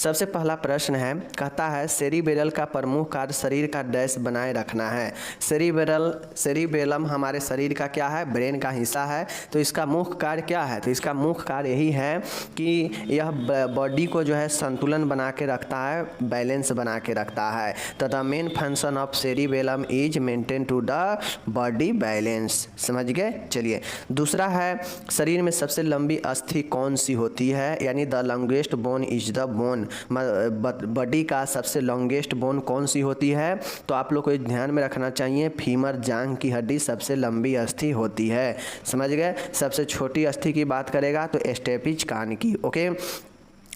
सबसे पहला प्रश्न है, कहता है सेरिबेरल का प्रमुख कार्य शरीर का डैश बनाए रखना है। सेरिबेलम हमारे शरीर का क्या है, ब्रेन का हिस्सा है। तो इसका मुख्य कार्य क्या है, तो इसका मुख्य कार्य यही है कि यह बॉडी को जो है संतुलन बना के रखता है, बैलेंस बना के रखता है। तो the main function of cerebellum is maintain to the body balance. समझ गए। चलिए दूसरा है, शरीर में सबसे लंबी अस्थि कौन सी होती है, यानी the longest bone is the bone. Body का सबसे लॉन्गेस्ट बोन कौन सी होती है, तो आप लोग को ध्यान में रखना चाहिए, फीमर जांघ की हड्डी सबसे लंबी अस्थि होती है। समझ गए। सबसे छोटी अस्थि की बात करेगा तो स्टेपिज कान की। ओके।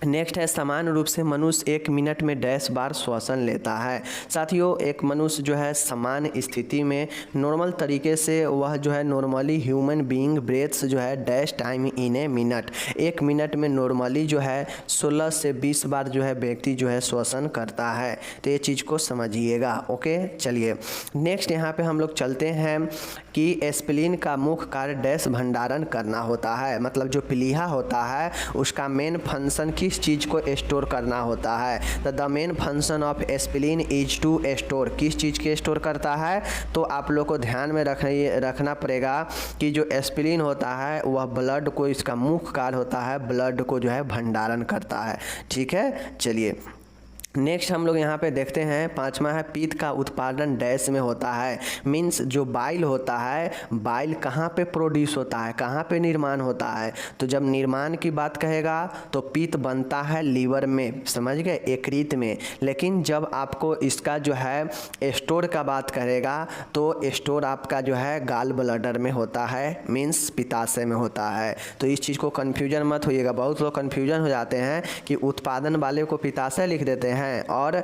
नेक्स्ट है, समान रूप से मनुष्य 1 मिनट में डैश बार श्वसन लेता है। साथियों, एक मनुष्य जो है समान स्थिति में नॉर्मल तरीके से वह जो है नॉर्मली ह्यूमन बीइंग ब्रेथ्स जो है dash time in a minute, 1 minute में नॉर्मली जो है 16 से 20 बार जो है व्यक्ति जो है श्वसन करता है। तो ये चीज़ को समझिएगा। ओके। चलिए नेक्स्ट यहाँ पे हम लोग चलते हैं कि एस्पिरिन का मुख्य कार्य डैश भंडारण करना होता है। मतलब जो प्लीहा होता है उसका मेन फंक्शन किस चीज़ को स्टोर करना होता है। तो the main function of aspirin is to store, किस चीज़ के स्टोर करता है, तो आप लोग को ध्यान में रखना पड़ेगा कि जो एस्पिरिन होता है वह ब्लड को, इसका मुख्य कार्य होता है ब्लड को जो है भंडारण करता है। ठीक है। चलिए नेक्स्ट हम लोग यहाँ पे देखते हैं, 5वां है, पित्त का उत्पादन डैश में होता है। मीन्स जो बाइल होता है, बाइल कहाँ पे प्रोड्यूस होता है, कहाँ पे निर्माण होता है, तो जब निर्माण की बात कहेगा तो पित्त बनता है लीवर में। समझ गए, यकृत में। लेकिन जब आपको इसका जो है स्टोर का बात करेगा तो स्टोर आपका जो है गाल ब्लडर में होता है, मीन्स पित्ताशय में होता है। तो इस चीज़ को कन्फ्यूजन मत होइएगा। बहुत लोग कन्फ्यूजन हो जाते हैं कि उत्पादन वाले को पित्ताशय लिख देते हैं और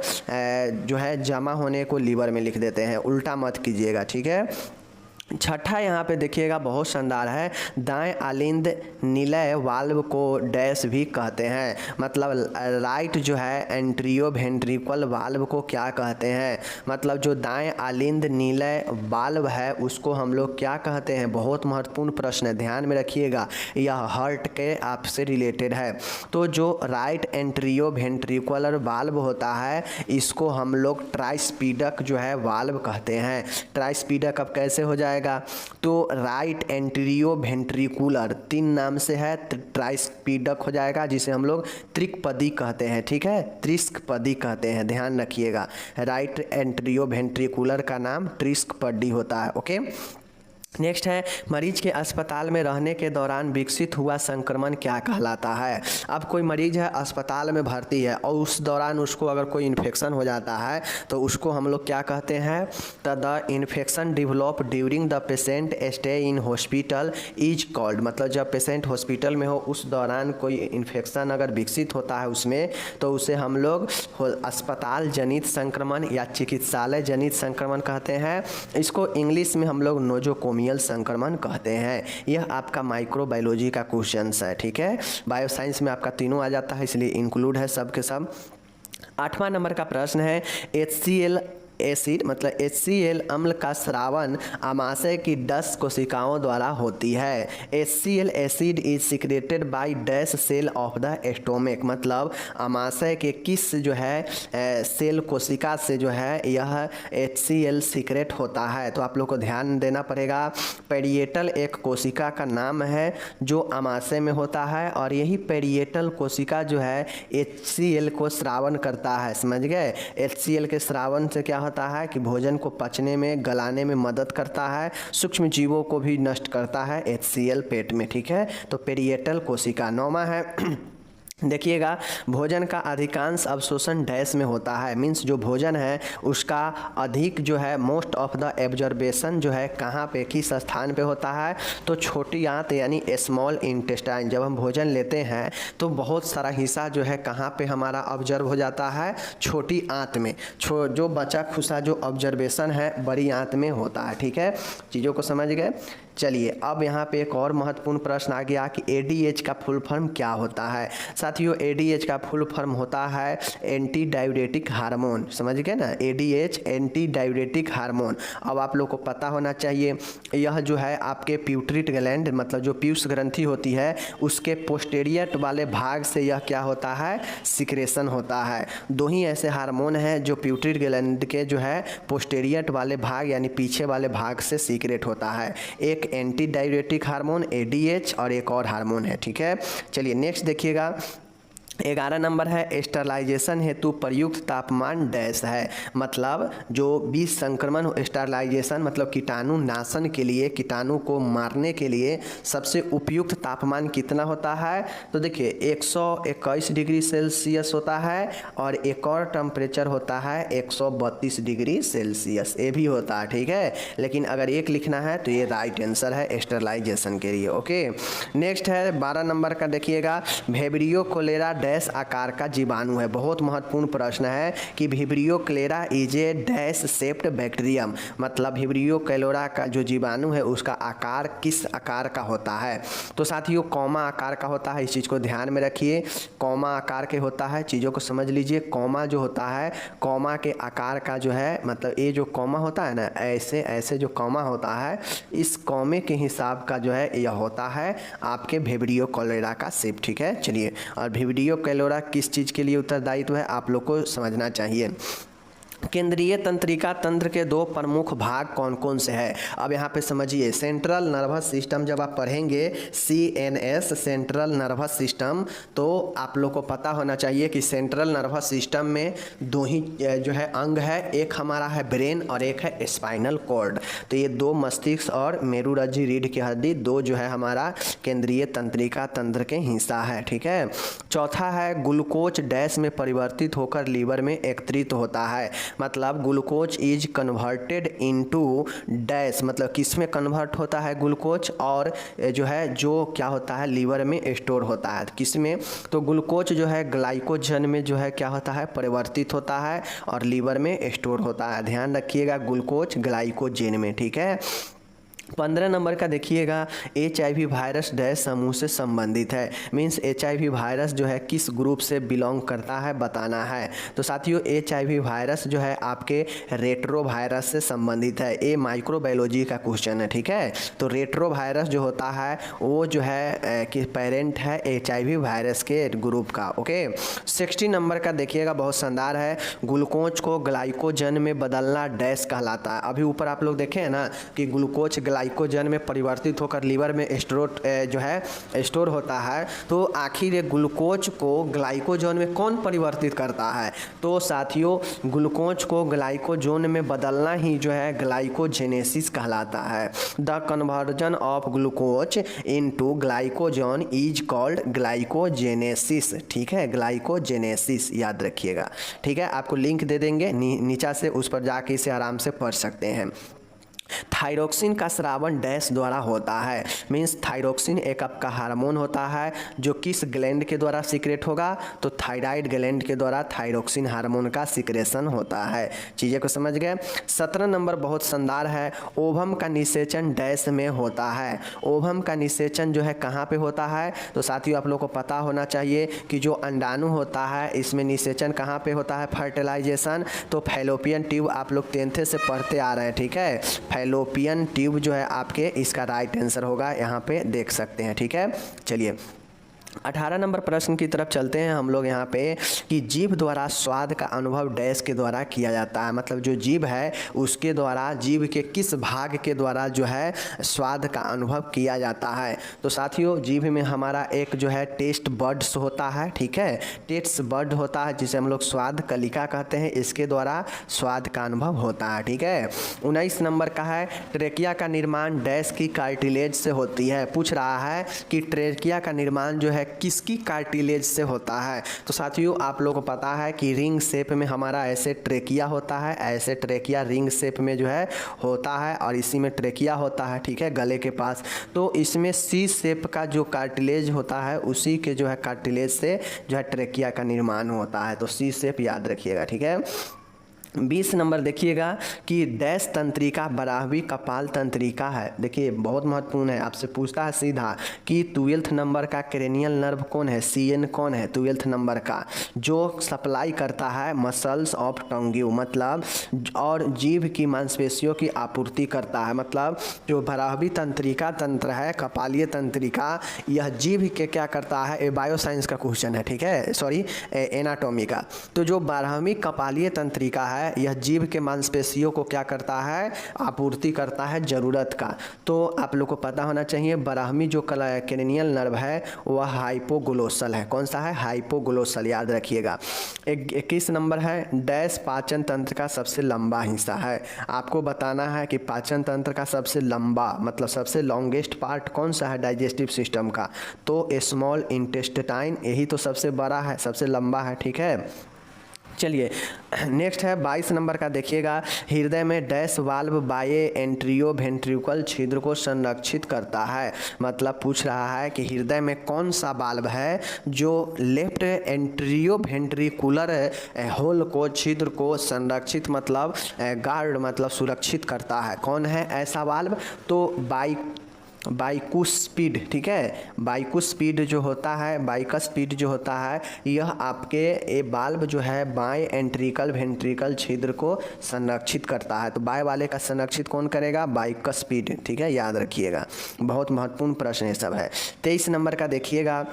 जो है जमा होने को लीवर में लिख देते हैं। उल्टा मत कीजिएगा। ठीक है। छठा यहाँ पे देखिएगा, बहुत शानदार है, दाएं आलिंद निलय वाल्व को डैश भी कहते हैं। मतलब राइट जो है एंट्रियो वेंट्रिकल वाल्व को क्या कहते हैं, मतलब जो दाएं आलिंद निलय वाल्व है उसको हम लोग क्या कहते हैं। बहुत महत्वपूर्ण प्रश्न है, ध्यान में रखिएगा, यह हार्ट के आपसे रिलेटेड है। तो जो राइट एंट्रियो वेंट्रिकुलर वाल्व होता है इसको हम लोग ट्राइस्पीडक जो है वाल्व कहते हैं। ट्राइस्पीडक अब कैसे हो जाए, तो राइट एंटीरियो वेंट्रिकुलर 3 नाम से है, ट्राइस्पीडक हो जाएगा, जिसे हम लोग त्रिकपदी कहते हैं। ठीक है, त्रिस्कपदी कहते हैं, ध्यान रखिएगा। राइट एंटीरियो वेंट्रिकुलर का नाम त्रिस्कपदी होता है। ओके। नेक्स्ट है, मरीज के अस्पताल में रहने के दौरान विकसित हुआ संक्रमण क्या कहलाता है। अब कोई मरीज है अस्पताल में भर्ती है और उस दौरान उसको अगर कोई इन्फेक्शन हो जाता है तो उसको हम लोग क्या कहते हैं, the infection develop during the patient stay in hospital is called. मतलब जब पेशेंट हॉस्पिटल में हो उस दौरान कोई इन्फेक्शन अगर विकसित होता है उसमें, तो उसे हम लोग अस्पताल जनित संक्रमण या चिकित्सालय जनित संक्रमण कहते हैं। इसको इंग्लिश में हम लोग नोजोकोमियल संक्रमण कहते हैं। यह आपका माइक्रोबायोलॉजी का क्वेश्चन है। ठीक है, बायोसाइंस में आपका तीनों आ जाता है, इसलिए इंक्लूड है सब के सब। 8वां नंबर का प्रश्न है, HCl एसिड मतलब HCl अम्ल का स्रावन आमाशय की 10 कोशिकाओं द्वारा होती है। HCl acid is secreted by dash cell of the stomach. मतलब आमाशय के किस जो है सेल कोशिका से जो है यह HCl सीक्रेट होता है, तो आप लोग को ध्यान देना पड़ेगा। पेरिएटल एक कोशिका का नाम है जो आमाशय में होता है और यही पेरिएटल कोशिका जो है HCl को स्रावन करता है। समझ गए। HCl के स्रावन से क्या होता है कि भोजन को पचने में, गलाने में मदद करता है, सूक्ष्म जीवों को भी नष्ट करता है HCl पेट में। ठीक है, तो पेरिएटल कोशिका। 9वां है, देखिएगा, भोजन का अधिकांश अवशोषण डैश में होता है। मीन्स जो भोजन है उसका अधिक जो है मोस्ट ऑफ द एब्जॉर्बेशन जो है कहाँ पे, किस स्थान पे होता है, तो छोटी आंत यानी स्मॉल इंटेस्टाइन। जब हम भोजन लेते हैं तो बहुत सारा हिस्सा जो है कहाँ पे हमारा ऑब्जर्व हो जाता है, छोटी आंत में। जो बचा खुसा जो ऑब्जर्वेशन है बड़ी आंत में होता है। ठीक है, चीज़ों को समझ गए। चलिए अब यहाँ पे एक और महत्वपूर्ण प्रश्न आ गया कि एडीएच का फुल फॉर्म क्या होता है। साथियों एडीएच का फुल फॉर्म होता है एंटी डाययूरेटिक हार्मोन, समझ गए ना, एडीएच एंटी डाययूरेटिक हार्मोन। अब आप लोग को पता होना चाहिए यह जो है आपके प्यूटरिट ग्लैंड मतलब जो पीयूष ग्रंथि होती है उसके पोस्टेरियर वाले भाग से यह क्या होता है, सिक्रेशन होता है। दो ही ऐसे हार्मोन हैं जो प्यूटरिट ग्लैंड के जो है पोस्टेरियर वाले भाग यानी पीछे वाले भाग से सीक्रेट होता है, एक एंटी डाययूरेटिक हार्मोन एडीएच और एक और हार्मोन है। ठीक है, चलिए नेक्स्ट देखिएगा 11 नंबर है स्टरलाइजेशन हेतु प्रयुक्त तापमान डैश है। मतलब जो बीज संक्रमण स्टरलाइजेशन मतलब कीटाणु नाशन के लिए, कीटाणु को मारने के लिए सबसे उपयुक्त तापमान कितना होता है, तो देखिए 121 डिग्री सेल्सियस होता है और एक और टेम्परेचर होता है 132 डिग्री सेल्सियस, ये भी होता है। ठीक है, लेकिन अगर एक लिखना है तो ये राइट आंसर है स्टरलाइजेशन के लिए। ओके, नेक्स्ट है 12 नंबर का देखिएगा विब्रियो कोलेरा डैश आकार का जीवाणु है। बहुत महत्वपूर्ण प्रश्न है कि vibrio Clara is a dash shaped bacterium, मतलब विब्रियो क्लेरा का जो जीवाणु है उसका आकार किस आकार का होता है, तो साथियों कौमा आकार का होता है। इस चीज़ को ध्यान में रखिए, कौमा आकार के होता है, चीज़ों को समझ लीजिए। कौमा जो होता है, कौमा के आकार का जो है मतलब ये जो कौमा होता है ना, ऐसे ऐसे जो कौमा होता है इस कौमे के हिसाब का जो है यह होता है आपके विब्रियो कोलेरा का शेप। ठीक है, चलिए, और विब्रियो कोलेरा किस चीज़ के लिए उत्तरदायित्व है आप लोग को समझना चाहिए। केंद्रीय तंत्रिका तंत्र के दो प्रमुख भाग कौन कौन से हैं, अब यहाँ पे समझिए। सेंट्रल नर्वस सिस्टम जब आप पढ़ेंगे CNS सेंट्रल नर्वस सिस्टम, तो आप लोग को पता होना चाहिए कि सेंट्रल नर्वस सिस्टम में दो ही जो है अंग है, एक हमारा है ब्रेन और एक है स्पाइनल कॉर्ड। तो ये दो मस्तिष्क और मेरुरज्जु रीढ़ की हड्डी, दो जो है हमारा केंद्रीय तंत्रिका तंत्र के हिस्सा है। ठीक है, चौथा है ग्लूकोज डैश में परिवर्तित होकर लीवर में एकत्रित होता है। मतलब glucose is converted into dash, मतलब किस में कन्वर्ट होता है ग्लूकोज, और जो है जो क्या होता है लीवर में स्टोर होता है किस में, तो ग्लूकोज जो है ग्लाइकोजन में जो है क्या होता है परिवर्तित होता है और लीवर में स्टोर होता है। ध्यान रखिएगा, ग्लूकोज ग्लाइकोजेन में। ठीक है, 15 नंबर का देखिएगा HIV वायरस डैश समूह से संबंधित है। मीन्स HIV वायरस जो है किस ग्रुप से बिलोंग करता है बताना है। तो साथियों HIV वायरस जो है आपके रेट्रो वायरस से संबंधित है। ये माइक्रोबायोलॉजी का क्वेश्चन है। ठीक है, तो रेट्रो वायरस जो होता है वो जो है कि पेरेंट है HIV वायरस के ग्रुप का। ओके, 60 नंबर का देखिएगा बहुत शानदार है, ग्लूकोज को ग्लाइकोजन में बदलना डैश कहलाता है। अभी ऊपर आप लोग देखें ना कि ग्लूकोज ग्लाइकोजन में परिवर्तित होकर लीवर में स्टोर जो है स्टोर होता है, तो आखिर ये ग्लूकोज को ग्लाइकोजन में कौन परिवर्तित करता है, तो साथियों ग्लूकोज को ग्लाइकोजन में बदलना ही जो है ग्लाइकोजेनेसिस कहलाता है। The conversion of glucose into glycogen is called glycogenesis. ठीक है, ग्लाइकोजेनेसिस याद रखिएगा। ठीक है, आपको लिंक दे देंगे नीचा से, उस पर जाके इसे आराम से पढ़ सकते हैं। थायरोक्सिन का स्रावन डैश द्वारा होता है। मीन्स थायरोक्सिन एक आपका हार्मोन होता है जो किस ग्लैंड के द्वारा सीक्रेट होगा, तो थायराइड ग्लैंड के द्वारा थायरोक्सिन हार्मोन का सीक्रेशन होता है। चीज़ें को समझ गए। 17 नंबर बहुत शानदार है, ओवम का निषेचन डैश में होता है। ओवम का निषेचन जो है कहाँ पे होता है, तो साथियों आप लोग को पता होना चाहिए कि जो अंडाणु होता है इसमें निषेचन कहाँ पे होता है, फर्टिलाइजेशन, तो फैलोपियन ट्यूब आप लोग 10th से पढ़ते आ रहे हैं। ठीक है, फैलोपियन ट्यूब जो है आपके इसका राइट आंसर होगा, यहाँ पे देख सकते हैं। ठीक है, चलिए 18 नंबर प्रश्न की तरफ चलते हैं हम लोग यहाँ पे कि जीभ द्वारा स्वाद का अनुभव डैश के द्वारा किया जाता है। मतलब जो जीभ है उसके द्वारा, जीभ के किस भाग के द्वारा जो है स्वाद का अनुभव किया जाता है, तो साथियों जीभ में हमारा एक जो है टेस्ट बड्स होता है। ठीक है, टेस्ट बड होता है जिसे हम लोग स्वाद कलिका कहते हैं, इसके द्वारा स्वाद का अनुभव होता है। ठीक है, 19 नंबर का है ट्रेकिया का निर्माण डैश की कार्टिलेज से होती है। पूछ रहा है कि ट्रेकिया का निर्माण जो है किसकी कार्टिलेज से होता है, तो साथियों आप लोगों को पता है कि रिंग शेप में हमारा ऐसे ट्रेकिया होता है, ऐसे ट्रेकिया रिंग शेप में जो है होता है और इसी में ट्रेकिया होता है। ठीक है, गले के पास, तो इसमें सी शेप का जो कार्टिलेज होता है उसी के जो है कार्टिलेज से जो है ट्रेकिया का निर्माण होता है, तो सी शेप याद रखिएगा। ठीक है, 20 नंबर देखिएगा कि डैश तंत्रिका बारहवीं कपाल तंत्रिका है। देखिए बहुत महत्वपूर्ण है, आपसे पूछता है सीधा कि 12th नंबर का क्रेनियल नर्व कौन है, CN कौन है 12th नंबर का, जो सप्लाई करता है मसल्स ऑफ टंग्यू, मतलब और जीभ की मांसपेशियों की आपूर्ति करता है। मतलब जो बारहवीं तंत्रिका तंत्र है कपालीय तंत्रिका, यह जीभ के क्या करता है, ये बायो साइंस का क्वेश्चन है, ठीक है, सॉरी एनाटॉमी का। तो जो 12वीं कपालीय तंत्रिका है यह जीभ के मांसपेशियों को क्या करता है, आपूर्ति करता है ज़रूरत का। तो आप लोग को पता होना चाहिए 12वीं जो क्रेनियल नर्व है वह हाइपोग्लोसल है। कौन सा है, हाइपोग्लोसल, याद रखिएगा। 21 नंबर है डैश पाचन तंत्र का सबसे लंबा हिस्सा है। आपको बताना है कि पाचन तंत्र का सबसे लंबा मतलब सबसे लॉन्गेस्ट पार्ट कौन सा है डाइजेस्टिव सिस्टम का, तो स्मॉल इंटेस्टाइन, यही तो सबसे बड़ा है, सबसे लंबा है, ठीक है। चलिए नेक्स्ट है 22 नंबर का देखिएगा, हृदय में डैश वाल्व बाये एंट्रियो वेंट्रिकल छिद्र को संरक्षित करता है। मतलब पूछ रहा है कि हृदय में कौन सा वाल्व है जो लेफ्ट एंट्रियो वेंट्रिकुलर होल को छिद्र को संरक्षित मतलब गार्ड मतलब सुरक्षित करता है, कौन है ऐसा वाल्व, तो बाइकुस्पीड, ठीक है। बाइकुस्पीड जो होता है, बाइकस्पीड जो होता है, यह आपके ये वाल्व जो है बाएं एंट्रिकल वेंट्रिकल छिद्र को संरक्षित करता है। तो बाएं वाले का संरक्षित कौन करेगा, बाइकस्पीड, ठीक है, याद रखिएगा, बहुत महत्वपूर्ण प्रश्न ये सब है। 23 नंबर का देखिएगा,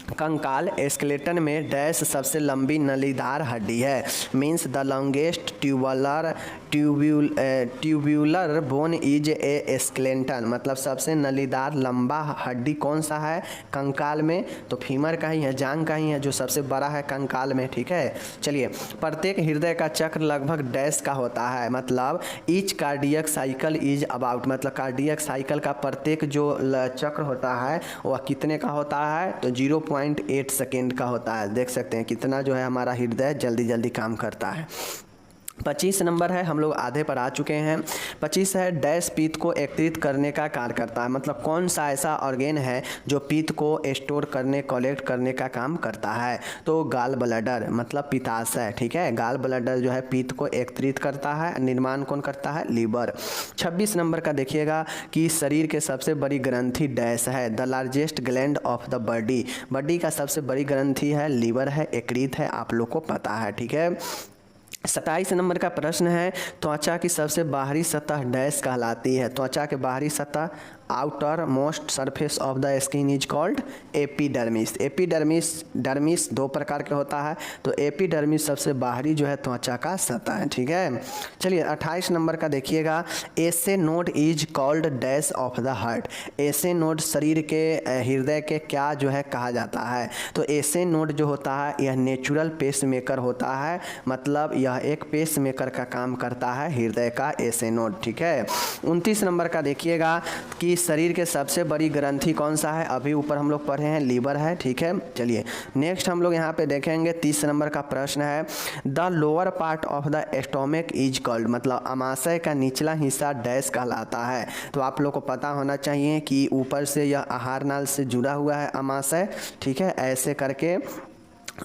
कंकाल स्केलेटन में डैश सबसे लंबी नलीदार हड्डी है, means the longest tubular bone is a skeleton, मतलब सबसे नलीदार लंबा हड्डी कौन सा है कंकाल में, तो फीमर का ही है, जांग का ही है, जो सबसे बड़ा है कंकाल में, ठीक है। चलिए प्रत्येक हृदय का चक्र लगभग डैश का होता है, मतलब each cardiac cycle is about, मतलब कार्डियक साइकिल का प्रत्येक जो चक्र होता है वह कितने का होता है, तो 0.8 सेकेंड का होता है। देख सकते हैं कितना जो है हमारा हृदय जल्दी जल्दी काम करता है। 25 नंबर है, हम लोग आधे पर आ चुके हैं। 25 है डैश पित्त को एकत्रित करने का कार्य करता है, मतलब कौन सा ऐसा ऑर्गेन है जो पित्त को स्टोर करने कलेक्ट करने का काम करता है, तो गाल ब्लैडर मतलब पित्ताशय, ठीक है। गाल ब्लैडर जो है पित्त को एकत्रित करता है, निर्माण कौन करता है, लीवर। 26 नंबर का देखिएगा कि शरीर के सबसे बड़ी ग्रंथि डैश है, the largest gland of the body, body का सबसे बड़ी ग्रंथि है लीवर है, यकृत है, आप लोग को पता है, ठीक है। 27 नंबर का प्रश्न है, त्वचा की सबसे बाहरी सतह डैश कहलाती है, त्वचा के बाहरी सतह outer most surface of the skin is called epidermis. Dermis दो प्रकार के होता है, तो एपिडर्मिस सबसे बाहरी जो है त्वचा का सतह है, ठीक है। चलिए 28 नंबर का देखिएगा, SA node is called dash of the heart, SA node शरीर के हृदय के क्या जो है कहा जाता है, तो एसे नोड जो होता है यह नेचुरल पेस मेकर होता है, मतलब यह एक पेस मेकर का काम करता है हृदय का एसे नोड, ठीक है। 29 नंबर का देखिएगा कि शरीर के सबसे बड़ी ग्रंथि कौन सा है, अभी ऊपर हम लोग पढ़े हैं लीवर है, ठीक है। चलिए नेक्स्ट हम लोग यहाँ पे देखेंगे 30 नंबर का प्रश्न है, the lower part of the stomach is called, मतलब अमाशय का निचला हिस्सा डैश कहलाता है। तो आप लोग को पता होना चाहिए कि ऊपर से यह आहार नाल से जुड़ा हुआ है अमाशय, ठीक है, ऐसे करके,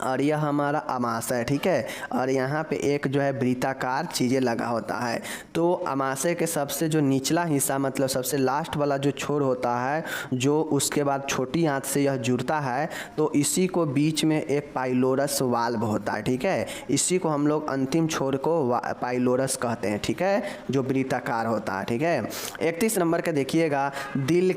और यह हमारा अमाशय, ठीक है, और यहाँ पे एक जो है वृत्ताकार चीज़ें लगा होता है। तो अमाशय के सबसे जो निचला हिस्सा मतलब सबसे लास्ट वाला जो छोर होता है, जो उसके बाद छोटी आंत से यह जुड़ता है, तो इसी को बीच में एक पाइलोरस वाल्व होता है, ठीक है, इसी को हम लोग अंतिम छोर को पाइलोरस कहते हैं, ठीक है, जो वृत्ताकार होता है, ठीक है। 31 नंबर का देखिएगा, दिल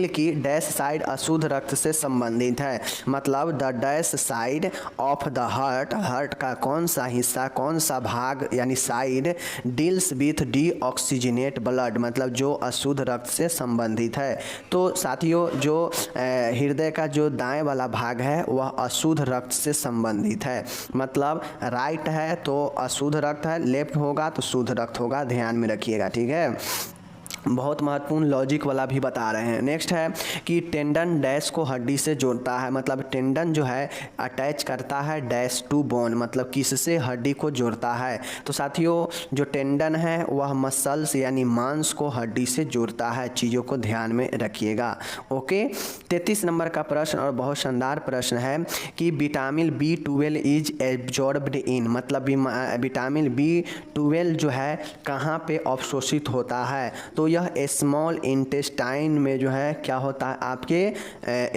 की डैश साइड अशुद्ध रक्त से संबंधित है, मतलब the dash side of the heart का कौन सा हिस्सा कौन सा भाग यानी side deals with deoxygenate blood, मतलब जो अशुद्ध रक्त से संबंधित है। तो साथियों जो हृदय का जो दाएं वाला भाग है वह अशुद्ध रक्त से संबंधित है, मतलब राइट है तो अशुद्ध रक्त है, लेफ्ट होगा तो शुद्ध रक्त होगा, ध्यान में रखिएगा, ठीक है। बहुत महत्वपूर्ण लॉजिक वाला भी बता रहे हैं। नेक्स्ट है कि टेंडन डैश को हड्डी से जोड़ता है, मतलब टेंडन जो है अटैच करता है डैश टू बोन, मतलब किससे, हड्डी को जोड़ता है। तो साथियों जो टेंडन है वह मसल्स यानी मांस को हड्डी से जोड़ता है, चीज़ों को ध्यान में रखिएगा। ओके, 33 नंबर का प्रश्न और बहुत शानदार प्रश्न है कि विटामिन B12 इज एब्जॉर्ब्ड इन, मतलब विटामिन B12 जो है कहाँ पे अवशोषित होता है, तो यह स्मॉल इंटेस्टाइन में जो है क्या होता है, आपके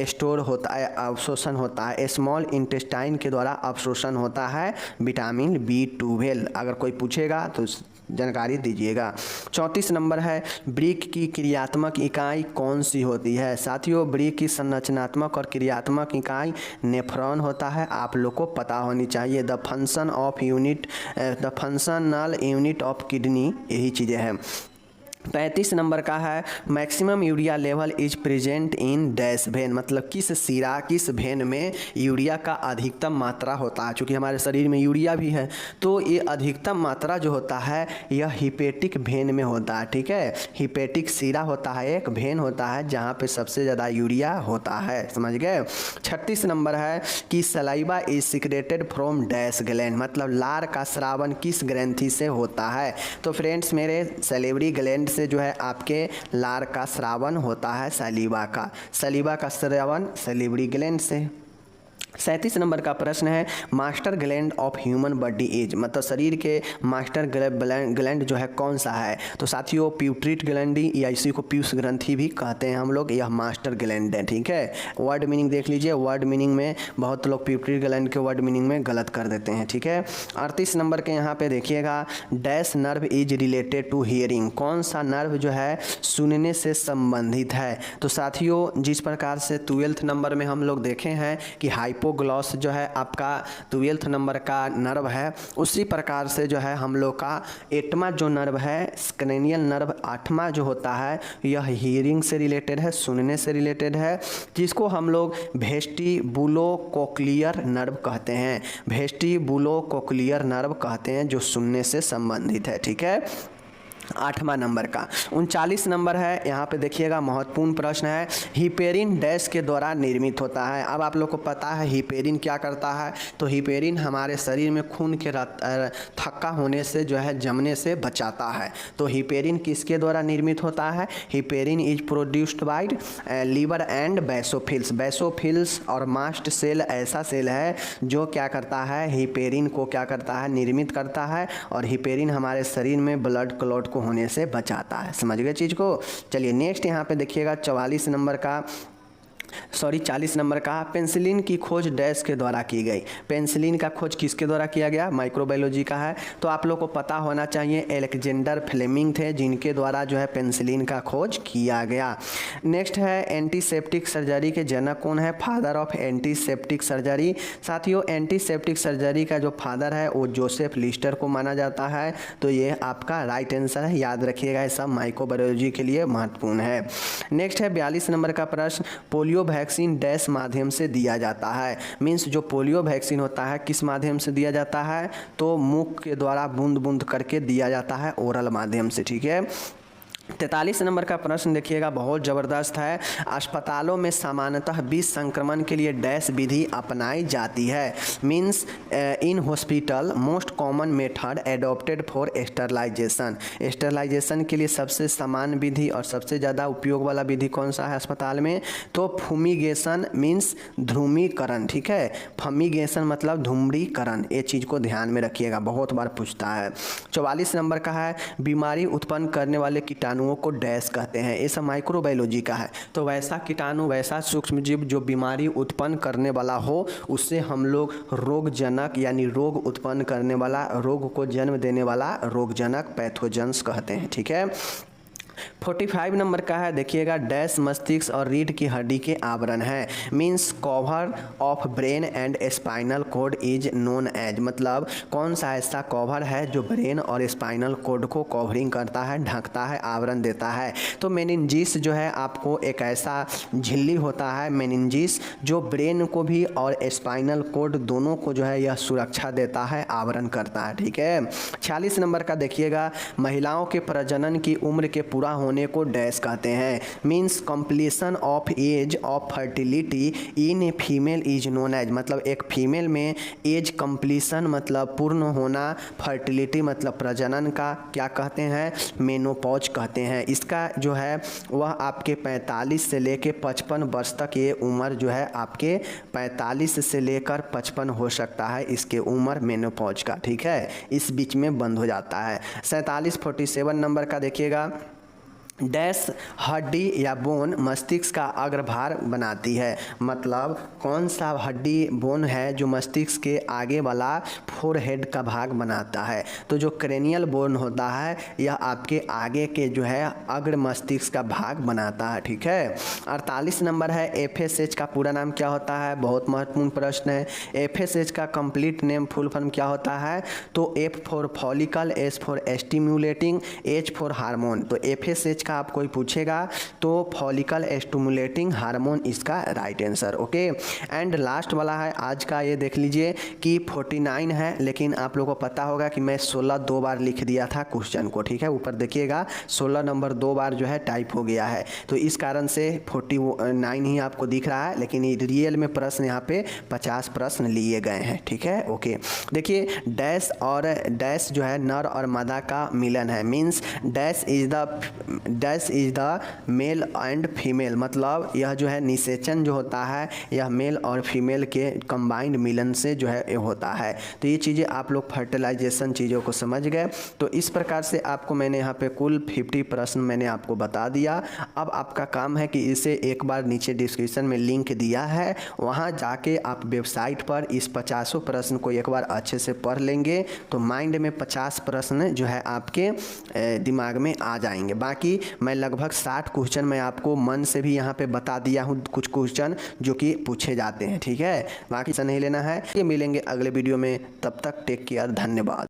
स्टोर होता है, अवशोषण होता है, स्मॉल इंटेस्टाइन के द्वारा अवशोषण होता है विटामिन B12। अगर कोई पूछेगा तो जानकारी दीजिएगा। 34 नंबर है ब्रिक की क्रियात्मक इकाई कौन सी होती है। साथियों ब्रिक की संरचनात्मक और क्रियात्मक इकाई नेफ्रॉन होता है, आप लोग को पता होनी चाहिए। The functional unit of kidney, यही चीज़ें हैं। 35 नंबर का है maximum urea level is present in dash when, मतलब किस सिरा, किस वेन में यूरिया का अधिकतम मात्रा होता है। चूँकि हमारे शरीर में यूरिया भी है तो ये अधिकतम मात्रा जो होता है यह हिपेटिक वेन में होता है। ठीक है, हिपेटिक सिरा होता है, एक वेन होता है जहाँ पे सबसे ज़्यादा यूरिया होता है, समझ गए। 36 नंबर है कि saliva is secreted from dash gland, मतलब लार का स्रावन किस ग्रंथि से होता है। तो फ्रेंड्स मेरे सैलिवरी ग्लैंड से जो है आपके लार का स्रावन होता है, सलीवा का स्रावन सैलिवरी ग्लैंड से। 37 नंबर का प्रश्न है master gland of human body is, मतलब शरीर के मास्टर ग्लैंड जो है कौन सा है। तो साथियों प्यूट्रिट ग्लैंडी या इसी को पीयूष ग्रंथि भी कहते हैं हम लोग, यह मास्टर ग्लैंड है। ठीक है, वर्ड मीनिंग देख लीजिए, वर्ड मीनिंग में बहुत लोग प्यूट्रिट ग्लैंड के वर्ड मीनिंग में गलत कर देते हैं। ठीक है, 38 नंबर के यहाँ पे देखिएगा dash nerve is related to hearing, कौन सा नर्व जो है सुनने से संबंधित है। तो साथियों जिस प्रकार से 12th नंबर में हम लोग देखे हैं कि हाइपोग्लॉस जो है आपका 12th नंबर का नर्व है, उसी प्रकार से जो है हम लोग का 8वां जो नर्व है स्क्रेनियल नर्व 8वां जो होता है यह हियरिंग से रिलेटेड है, सुनने से रिलेटेड है, जिसको हम लोग वेस्टिबुलोकोक्लियर नर्व कहते हैं, वेस्टिबुलोकोक्लियर नर्व कहते हैं जो सुनने से संबंधित है। ठीक है, 8वां नंबर का। 39 नंबर है, यहाँ पे देखिएगा महत्वपूर्ण प्रश्न है हिपेरिन डैश के द्वारा निर्मित होता है। अब आप लोग को पता है हिपेरिन क्या करता है, तो हिपेरिन हमारे शरीर में खून के थक्का होने से जो है जमने से बचाता है। तो हिपेरिन किसके द्वारा निर्मित होता है, heparin is produced by liver and basophils और मास्ट सेल ऐसा सेल है जो क्या करता है, हिपेरिन को क्या करता है, निर्मित करता है, और हिपेरिन हमारे शरीर में ब्लड क्लॉट होने से बचाता है। समझ गए चीज को। चलिए नेक्स्ट यहाँ पे देखिएगा 40 नंबर का पेंसिलिन की खोज डैश के द्वारा की गई। पेंसिलिन का खोज किसके द्वारा किया गया, माइक्रोबायोलॉजी का है, तो आप लोग को पता होना चाहिए अलेक्जेंडर फ्लेमिंग थे जिनके द्वारा जो है पेंसिलिन का खोज किया गया। नेक्स्ट है एंटीसेप्टिक सर्जरी के जनक कौन है, फादर ऑफ एंटीसेप्टिक सर्जरी। साथियों एंटीसेप्टिक सर्जरी का जो फादर है वो जोसेफ लिस्टर को माना जाता है, तो ये आपका राइट आंसर है, याद रखिएगा, ये सब माइक्रोबायोलॉजी के लिए महत्वपूर्ण है। नेक्स्ट है 42 नंबर का प्रश्न पोलियो वैक्सीन डैश माध्यम से दिया जाता है। मीन्स जो पोलियो वैक्सीन होता है किस माध्यम से दिया जाता है, तो मुख के द्वारा बूंद बूंद करके दिया जाता है, ओरल माध्यम से। ठीक है, 43 नंबर का प्रश्न देखिएगा बहुत ज़बरदस्त है, अस्पतालों में सामान्यतः विष संक्रमण के लिए डैश विधि अपनाई जाती है। Means in hospital most common method adopted for sterilization के लिए सबसे सामान्य विधि और सबसे ज़्यादा उपयोग वाला विधि कौन सा है अस्पताल में, तो फुमिगेशन मीन्स ध्रुमीकरण। ठीक है, फमिगेशन मतलब धूम्रीकरण, ये चीज़ को ध्यान में रखिएगा, बहुत बार पूछता है। 44 नंबर का है बीमारी उत्पन्न करने वाले कीटाणुओं को डैश कहते हैं, ये सब माइक्रोबायोलॉजी का है। तो वैसा कीटाणु, वैसा सूक्ष्मजीव जो बीमारी उत्पन्न करने वाला हो उससे हम लोग रोगजनक यानी रोग उत्पन्न करने वाला, रोग को जन्म देने वाला रोगजनक पैथोजेंस कहते हैं। ठीक है, 45 नंबर का है देखिएगा डैश मस्तिष्क और रीढ़ की हड्डी के आवरण है। Means cover of brain and spinal cord is known as, मतलब कौन सा ऐसा कवर है जो ब्रेन और स्पाइनल कोड को कवरिंग करता है, ढकता है, आवरण देता है। तो मेनिंजिस जो है आपको एक ऐसा झिल्ली होता है मेनिंजिस जो ब्रेन को भी और स्पाइनल कोड दोनों को जो है यह सुरक्षा देता है, आवरण करता है। ठीक है, 46 नंबर का देखिएगा महिलाओं के प्रजनन की उम्र के पूरा पूरा होने को डैश कहते हैं। Means completion of age of fertility in a female is known as, मतलब एक फीमेल में एज कंप्लीशन मतलब पूर्ण होना, फर्टिलिटी मतलब प्रजनन का क्या कहते हैं, मेनोपॉज कहते हैं। इसका जो है वह आपके 45 से लेके 55 वर्ष तक ये उम्र जो है आपके 45 से लेकर 55 हो सकता है इसके उम्र मेनोपॉज का, ठीक है, इस बीच में बंद हो जाता है। 47 नंबर का देखिएगा, डैश हड्डी या बोन मस्तिष्क का अग्रभाग बनाती है, मतलब कौन सा हड्डी बोन है जो मस्तिष्क के आगे वाला फोरहेड का भाग बनाता है। तो जो क्रेनियल बोन होता है यह आपके आगे के जो है अग्र मस्तिष्क का भाग बनाता है, ठीक है। 48 नंबर है, एफएसएच का पूरा नाम क्या होता है, बहुत महत्वपूर्ण प्रश्न है। एफएसएच का कंप्लीट नेम फुल फॉर्म क्या होता है, तो F for follicle, S for stimulating, H for hormone. तो एफएसएच का आप कोई पूछेगा तो फॉलिकल स्टिमुलेटिंग हार्मोन इसका right answer, okay. And last वाला है आज का, ये देख लीजिए कि 49 है, लेकिन आप लोगों को पता होगा कि मैं 16 दो बार लिख दिया था क्वेश्चन को, ठीक है। ऊपर देखिएगा 16 नंबर 2 बार जो है टाइप हो गया है, तो इस कारण से 49 ही आपको दिख रहा है, लेकिन रियल में प्रश्न यहाँ पे 50 प्रश्न लिए गए हैं, ठीक है, ओके। देखिए डैश और डैश जो है नर और मादा का मिलन है। Means dash is the male and female, मतलब यह जो है निषेचन जो होता है यह मेल और फीमेल के कंबाइंड मिलन से जो है होता है। तो ये चीज़ें आप लोग फर्टिलाइजेशन चीज़ों को समझ गए। तो इस प्रकार से आपको मैंने यहाँ पे कुल 50 प्रश्न मैंने आपको बता दिया। अब आपका काम है कि इसे एक बार नीचे डिस्क्रिप्शन में लिंक दिया है, वहाँ जाके आप वेबसाइट पर इस 50 प्रश्न को एक बार अच्छे से पढ़ लेंगे तो माइंड में 50 प्रश्न जो है आपके दिमाग में आ जाएंगे। बाकी मैं लगभग 60 क्वेश्चन मैं आपको मन से भी यहाँ पे बता दिया हूँ, कुछ क्वेश्चन जो कि पूछे जाते हैं, ठीक है। बाकी से नहीं लेना है। ये मिलेंगे अगले वीडियो में, तब तक टेक केयर, धन्यवाद।